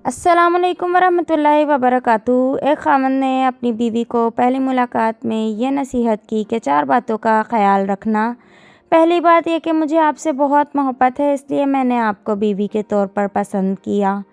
अस्सलाम वालेकुम वरहमतुल्लाहि वबरकातुहू। एक ख़ावंद ने अपनी बीवी को पहली मुलाकात में ये नसीहत की कि 4 बातों का ख़याल रखना। पहली बात ये कि मुझे आपसे बहुत मोहब्बत है, इसलिए मैंने आपको बीवी के तौर पर पसंद किया।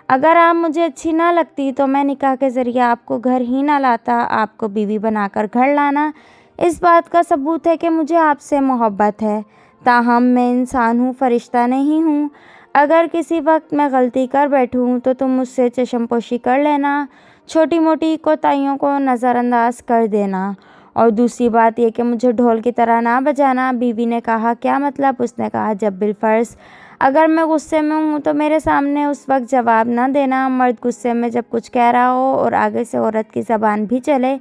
अगर आप मुझे अच्छी ना लगती तो मैं निकाह के ज़रिए आपको घर ही ना लाता, आपको बीवी बनाकर घर लाना इस बात का सबूत है कि मुझे आपसे मोहब्बत है। ताहम मैं इंसान हूँ, फ़रिश्ता नहीं हूँ। अगर किसी वक्त मैं गलती कर बैठूँ तो तुम मुझसे चश्मपोशी कर लेना, छोटी मोटी कोताहियों को नज़रअंदाज कर देना। और दूसरी बात यह कि मुझे ढोल की तरह ना बजाना। बीवी ने कहा, क्या मतलब? उसने कहा, जब बिलफ़र्ज़ अगर मैं गुस्से में हूँ तो मेरे सामने उस वक्त जवाब ना देना। मर्द गुस्से में जब कुछ कह रहा हो और आगे से औरत की ज़बान भी चले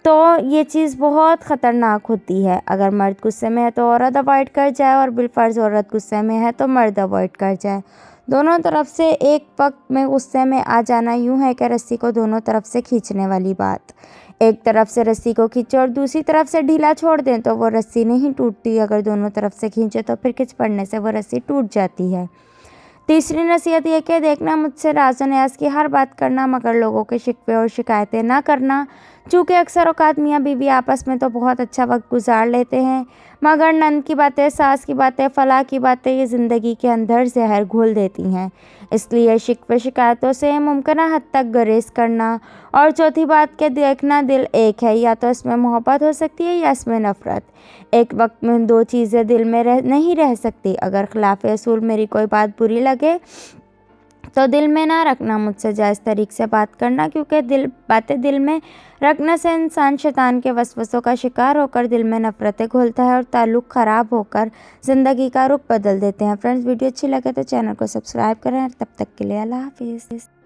तो ये चीज़ बहुत ख़तरनाक होती है। अगर मर्द गुस्से में है तो औरत अवॉइड कर जाए और बिलफ़र्ज़ औरत गुस्से में है तो मर्द अवॉइड कर जाए। दोनों तरफ से एक वक्त में गुस्से में आ जाना यूँ है कि रस्सी को दोनों तरफ से खींचने वाली बात। एक तरफ से रस्सी को खींचो और दूसरी तरफ से ढीला छोड़ दें तो वो रस्सी नहीं टूटती। अगर दोनों तरफ से खींचे तो फिर खिंच पड़ने से वो रस्सी टूट जाती है। तीसरी नसीहत ये कि देखना, मुझसे राज़ व न्याज़ की हर बात करना, मगर लोगों के शिकवे और शिकायतें ना करना। चूँकि अक्सर औक़ात मियाँ बीवी आपस में तो बहुत अच्छा वक्त गुजार लेते हैं, मगर नंद की बातें, सास की बातें, फलाह की बातें ये ज़िंदगी के अंदर ज़हर घोल देती हैं। इसलिए शिकवे शिकायतों से मुमकिन हद तक गुरेज़ करना। और चौथी बात कि देखना, दिल एक है, या तो इसमें मोहब्बत हो सकती है या इसमें नफ़रत। एक वक्त में दो चीज़ें दिल में नहीं रह सकती। अगर खिलाफ़ असूल मेरी कोई बात बुरी लगे तो दिल में ना रखना, मुझसे जायज़ तरीक़े से बात करना, क्योंकि बातें दिल में रखने से इंसान शैतान के वसवसों का शिकार होकर दिल में नफ़रतें घोलता है और ताल्लुक़ ख़राब होकर ज़िंदगी का रुख बदल देते हैं। फ्रेंड्स, वीडियो अच्छी लगे तो चैनल को सब्सक्राइब करें। तब तक के लिए अल्लाह हाफ़िज़।